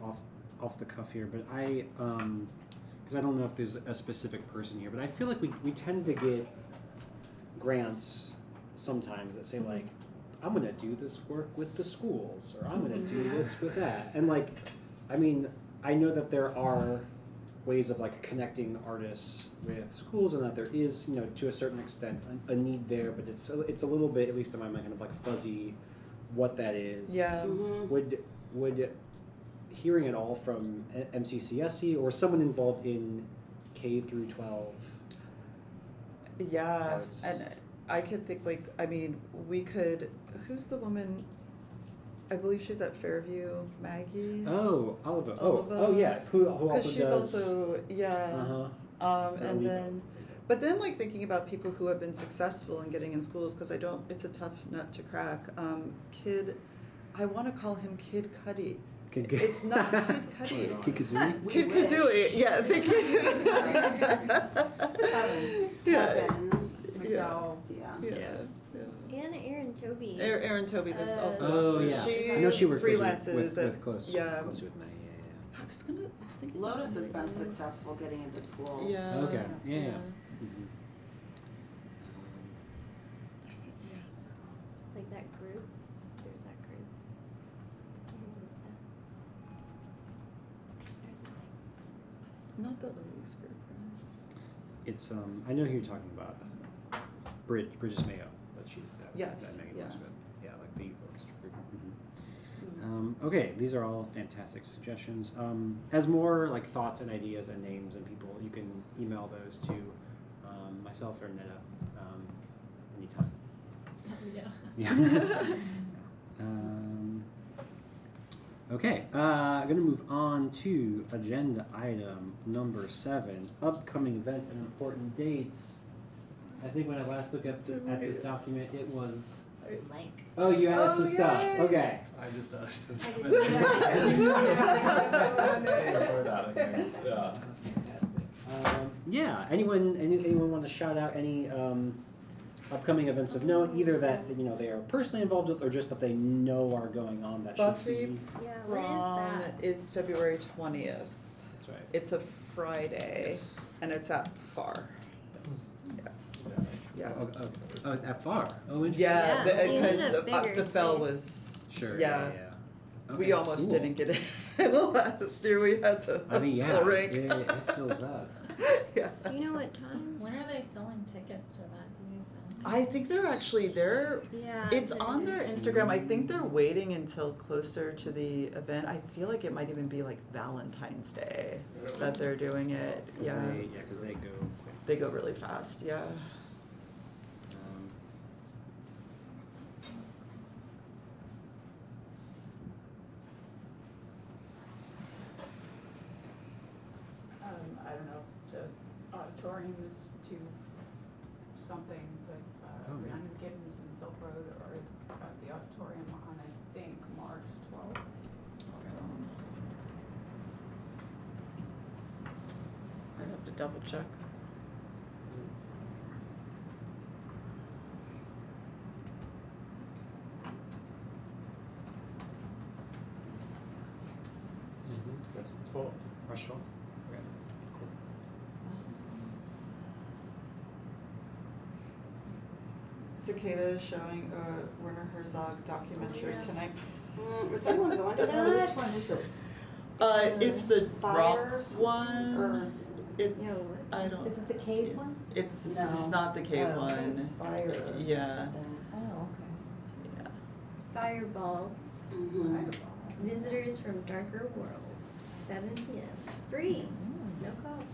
S1: off the cuff here, but I because I don't know if there's a specific person here, but I feel like we tend to get grants sometimes that say like, I'm gonna do this work with the schools, or I'm gonna do this with that, and like, I mean, I know that there are ways of like connecting artists with schools, and that there is, you know, to a certain extent, a need there, but it's a little bit, at least in my mind, kind of like fuzzy what that is.
S3: Yeah.
S7: Mhm.
S1: Would hearing it all from MCCSE or someone involved in K through 12?
S3: Yeah,
S1: Arts.
S3: and I could think like, I mean, we could, who's the woman, I believe she's at Fairview, Maggie?
S1: Oh, Oliva.
S3: Oliva.
S1: Oh, yeah. Who also
S3: Because she's
S1: does?
S3: also, yeah.
S1: Uh-huh.
S3: And then, but then like thinking about people who have been successful in getting in schools, because it's a tough nut to crack. I want to call him Kid Cudi. It's not Kid Cudi.
S1: Kid Kazooie?
S3: Kid Kazooie, yeah, thank you. Yeah.
S7: Kevin
S3: Yeah.
S7: Yeah.
S3: Yeah.
S2: And Aaron Toby.
S3: Aaron Toby, that's also.
S1: Oh, yeah.
S3: She
S1: I know she worked
S3: freelances
S1: with
S3: at-
S1: close.
S3: yeah.
S1: Close with Maddie, yeah,
S3: I was thinking.
S7: Lotus has been
S3: something.
S7: successful getting into schools.
S3: Yeah.
S1: Okay, yeah.
S3: Yeah.
S1: Mhm.
S2: Like that group.
S3: Not the Elise group,
S1: It's I know who you're talking about. Bridges Mayo.
S3: Yes,
S1: That Megan
S3: yeah.
S1: works with. Yeah, like the orchestra group. Okay, these are all fantastic suggestions. As more like thoughts and ideas and names and people, you can email those to myself or Netta anytime. Yeah. Okay, I'm going to move on to agenda item number 7, upcoming events and important dates. I think when I last looked at this document, it was...
S9: Blank.
S1: Oh, you added some stuff.
S3: yay.
S1: Okay.
S5: I just
S2: I
S5: Yeah.
S1: Fantastic. Yeah. Anyone want to shout out any upcoming events of note, either that they are personally involved with, or just that they know are going on that
S3: Buffy
S1: should be.
S2: Yeah, what
S3: Prom
S2: is that?
S3: is February 20th.
S1: That's right.
S3: It's a Friday,
S1: Yes.
S3: and it's at FAR. Yes. Yeah.
S1: Oh, at FAR. Oh, interesting.
S3: Yeah,
S2: Yeah, they needed
S3: because
S2: a bigger
S3: the Fell
S2: space.
S3: was.
S1: Sure.
S3: Yeah.
S1: Okay,
S3: We almost
S1: cool.
S3: didn't get it last year. We had to
S1: I mean, yeah,
S3: full rank.
S1: it fills up.
S3: Yeah.
S2: Do you know what time?
S6: When are they selling tickets for that? Do you know?
S3: I think they're
S2: Yeah.
S3: it's on their Instagram. I think they're waiting until closer to the event. I feel like it might even be like Valentine's Day that they're doing it. Yeah.
S1: Because they go quick.
S3: They go really fast, yeah.
S11: I don't know, the auditorium is to something, but I'm getting some Silk Road or the auditorium on, I think, March 12th.
S3: I have to double check.
S5: That's 12.
S1: March 12th? Okay. Cool.
S3: Cicada is showing a Werner Herzog documentary tonight.
S7: Is anyone going to that?
S9: Which one is it?
S3: It's the
S7: Fires
S3: rock one.
S7: or-
S3: It's,
S2: Yeah, what?
S3: I don't.
S9: Is it the cave one?
S3: It's
S9: No.
S3: not the cave
S9: Oh,
S3: one.
S9: it's fires.
S3: Yeah.
S9: Oh, okay.
S3: Yeah.
S2: Fireball.
S7: Mhm.
S2: Visitors from Darker Worlds. 7 p.m. Free. No cost.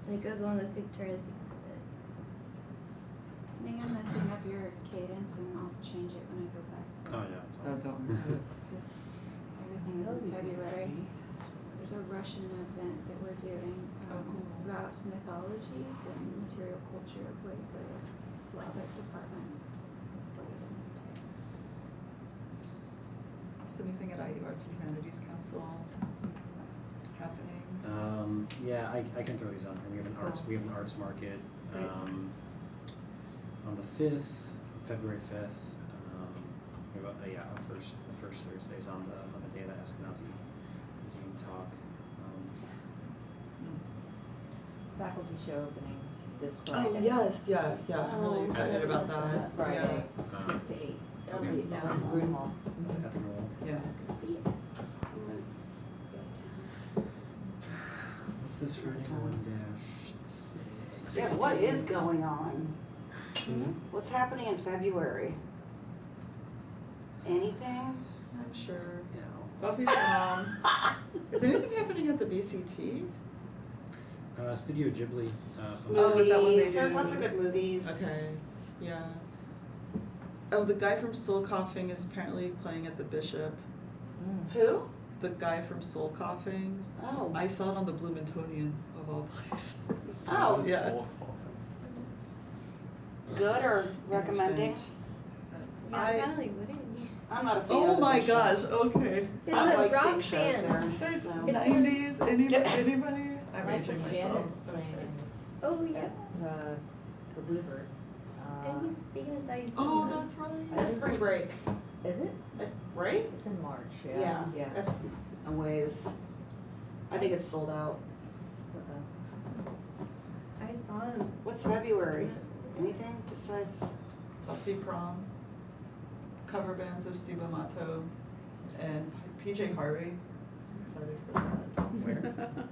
S2: And it goes along with Victoria's exhibit.
S10: I think I'm messing up your cadence and I'll change it when I go back.
S1: Oh, yeah. It's
S3: Oh, don't.
S10: Because everything is in February. There's a Russian event that we're doing about mythologies and material culture with the Slavic department.
S3: Is anything at IU Arts and Humanities Council happening?
S1: Yeah, I can throw these on. We have an arts market
S3: Great.
S1: on the 5th, February 5th. We have the first Thursdays on the day of the Eskenazi Museum talk.
S9: Faculty show opening this
S3: Oh,
S9: Friday.
S3: yes, yeah, I'm really excited about
S9: This
S3: that.
S9: Friday,
S1: Yeah.
S9: 6 to 8. That'll
S1: Okay.
S9: be down in Broom Hall.
S1: At the Roll.
S3: Yeah.
S1: What's this Friday? 1-6.
S7: Yeah, what is going on?
S1: Hmm?
S7: What's happening in February? Anything?
S3: I'm sure.
S1: Yeah.
S3: Buffy's mom. Is anything happening at the BCT?
S1: Studio Ghibli.
S3: Oh, is that what they
S7: Movies, there's
S3: do?
S7: lots of good movies.
S3: Okay, yeah. Oh, the guy from Soul Coughing is apparently playing at the Bishop.
S7: Who?
S3: The guy from Soul Coughing.
S7: Oh.
S3: I saw it on the Bloomingtonian of all places.
S7: Oh.
S3: Yeah.
S7: Good or recommending?
S2: Yeah,
S3: I-
S2: kind of like, what are you?
S7: I'm not a fan
S3: Oh
S7: of the
S3: my
S7: Bishop.
S3: gosh, okay.
S2: It's
S7: I
S2: a
S7: like
S2: rock
S7: seeing shows
S2: band.
S7: there. So.
S2: It's-
S3: 90s, anybody? I'm
S9: Michael
S3: aging myself.
S9: Shannon's playing
S2: Oh, yeah.
S9: at the Bluebird.
S2: And he's speaking of dice.
S3: Oh, that's right.
S7: That's spring break,
S9: Is it?
S7: right?
S9: It's in March,
S7: Yeah,
S9: yeah. Yeah.
S7: that's a ways. I think it's sold out.
S2: I saw him.
S7: What's February? Anything besides?
S3: Buffy Prom. Cover bands of Siba Mato. and PJ Harvey. I'm excited for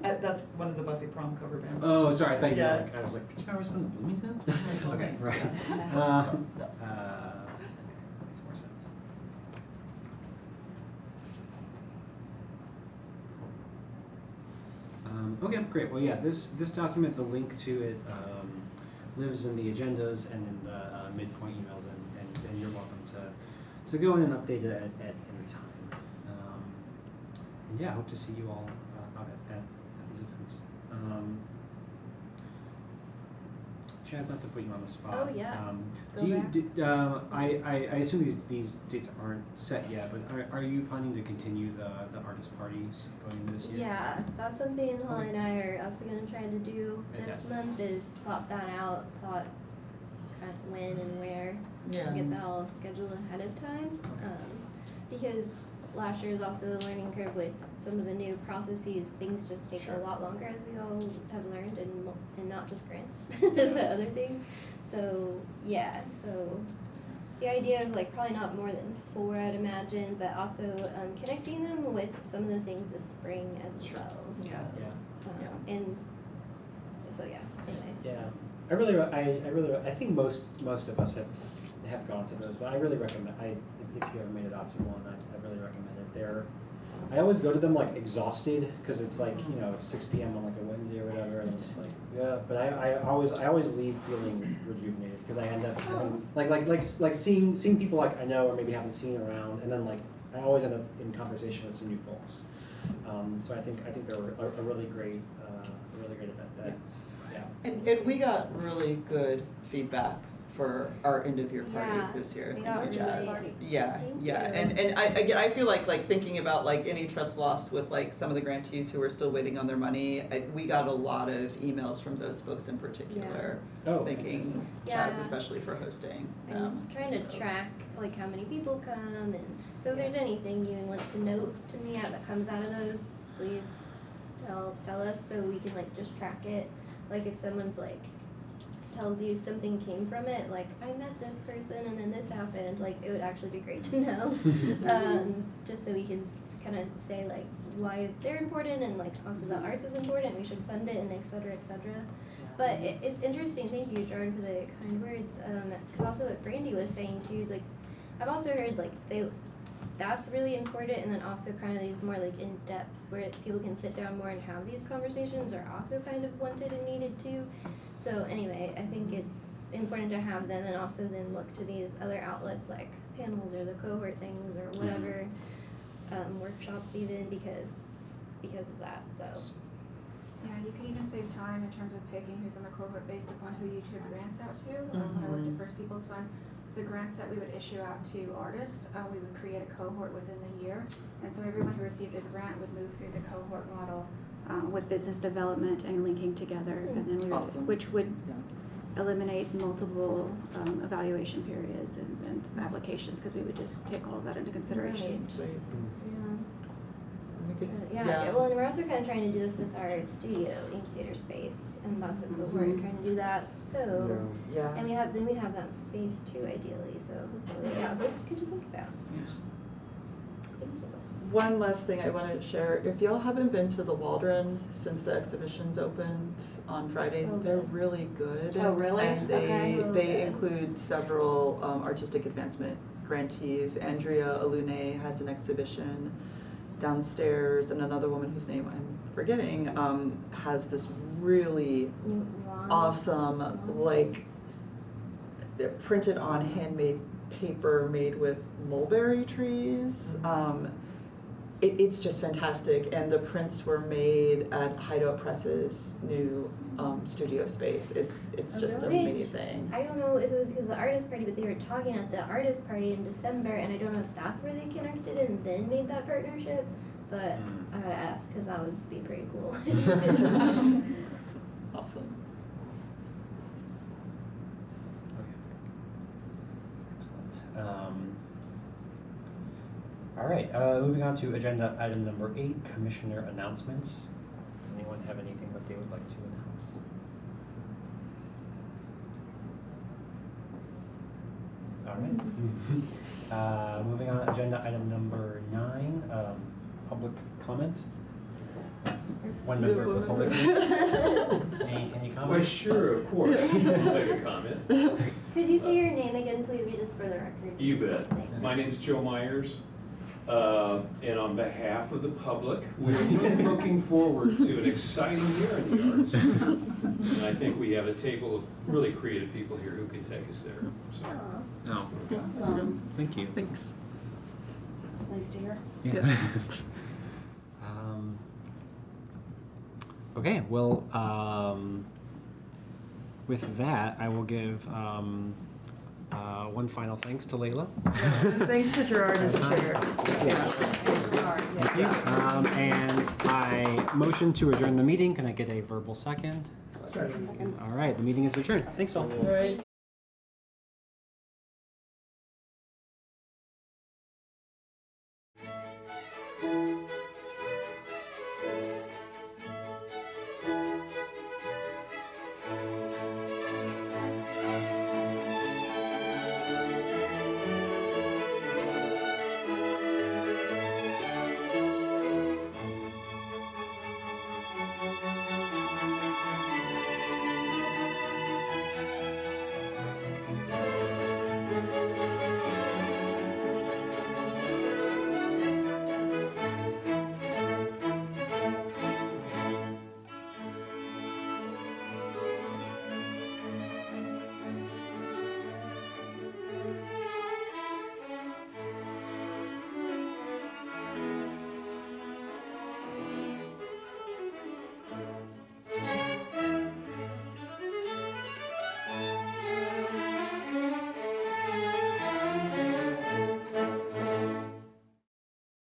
S3: that. That's one of the Buffy prom cover bands.
S1: Oh, sorry. I thought you
S3: Yeah.
S1: were like, I was like, Peach Power's going to Bloomington?
S3: Okay.
S1: Right.
S3: Yeah.
S1: Makes more sense. Okay, great. Well, yeah, this document, the link to it lives in the agendas and in the midpoint emails, and you're welcome to go in and update it at any time. And yeah, I hope to see you all out at these events. Chaz, not to put you on the spot.
S2: Oh, yeah.
S1: Do
S2: Go
S1: you?
S2: back.
S1: I assume these dates aren't set yet, but are you planning to continue the artist parties going into this year?
S2: Yeah, that's something Holly and I are also gonna try to do this
S1: Fantastic.
S2: month is plot that out, thought kind of when and where.
S3: Yeah.
S2: Get that all scheduled ahead of time. Because last year is also a learning curve with some of the new processes. Things just take a lot longer, as we all have learned, and not just grants, but other things. So yeah, so the idea of like probably not more than 4, I'd imagine, but also connecting them with some of the things this spring as well. So,
S1: Yeah.
S2: and so yeah. Anyway.
S1: Yeah. I think most of us have gone to those, but I really recommend. If you ever made it out to one, I really recommend it. I always go to them like exhausted because it's like 6 p.m. on like a Wednesday or whatever, and it's like But I always leave feeling rejuvenated because I end up having, like seeing people like I know or maybe haven't seen around, and then like I always end up in conversation with some new folks. So I think they're a really great event.
S3: And we got really good feedback for our end of year party
S2: Yeah,
S3: this year.
S2: we
S3: Thank
S2: got
S3: you,
S2: really
S3: Jazz.
S2: great.
S3: Yeah,
S2: Thank
S3: yeah,
S2: you.
S3: and I feel like thinking about like any trust lost with like some of the grantees who are still waiting on their money. We got a lot of emails from those folks in particular, thanking
S2: fantastic.
S3: Jazz
S2: Yeah.
S3: especially for hosting.
S2: I'm trying to track like how many people come, and so if there's anything you want to note to me that comes out of those, please tell us so we can like just track it. Like if someone's like tells you something came from it, like I met this person and then this happened, like it would actually be great to know. Just so we can kind of say like why they're important and like also the arts is important, we should fund it and et cetera, et cetera. But it's interesting, thank you Jordan for the kind words, because also what Brandy was saying too is like, I've also heard like that's really important, and then also kind of these more like in depth where people can sit down more and have these conversations are also kind of wanted and needed too. So anyway, I think it's important to have them and also then look to these other outlets like panels or the cohort things or whatever, workshops even because of that, so.
S10: Yeah, you could even save time in terms of picking who's in the cohort based upon who you give grants out to. When I worked at First People's Fund, the grants that we would issue out to artists, we would create a cohort within the year. And so everyone who received a grant would move through the cohort model with business development and linking together. And then we would, which would eliminate multiple evaluation periods and applications, because we would just take all of that into consideration.
S3: Sweet.
S2: Yeah, well, and we're also kind of trying to do this with our studio incubator space, and lots of people are trying to do that. So,
S3: Yeah.
S2: and we have that space too, ideally. So, hopefully, yeah, this is good to think about. Thank you.
S3: One last thing I want to share. If y'all haven't been to the Waldron since the exhibition's opened on Friday,
S2: So
S3: they're
S2: good.
S3: really good.
S9: Oh, really?
S3: And
S2: Okay. So
S3: they
S2: good.
S3: include several artistic advancement grantees. Andrea Alune has an exhibition downstairs, and another woman whose name I'm forgetting has this really awesome, like printed on handmade paper made with mulberry trees. It's just fantastic, and the prints were made at Hideout Press's new studio space. It's just
S2: really?
S3: amazing.
S2: I don't know if it was because of the artist party, but they were talking at the artist party in December, and I don't know if that's where they connected and then made that partnership. But I gotta ask because that would be pretty cool.
S3: Awesome.
S1: Excellent. All right, moving on to agenda item number 8, commissioner announcements. Does anyone have anything that they would like to announce? All right. Moving on, agenda item number 9, public comment. One member of the public. Any
S12: Well,
S1: comments?
S12: sure, of course. I'll make a comment.
S2: Could you say your name again, please, just for the record?
S12: You bet.
S2: Thanks.
S12: My name's Joe Myers, and on behalf of the public, we're really looking forward to an exciting year in the arts. And I think we have a table of really creative people here who can take us there. So.
S1: No.
S7: Awesome.
S1: Thank you.
S3: Thanks.
S7: It's nice to hear.
S1: Yeah. Okay, well, with that, I will give one final thanks to Layla.
S3: Thanks to Gerard as chair.
S1: Thank you. And I motion to adjourn the meeting. Can I get a verbal second?
S8: Second.
S1: All right, the meeting is adjourned. Thanks all.
S3: All right.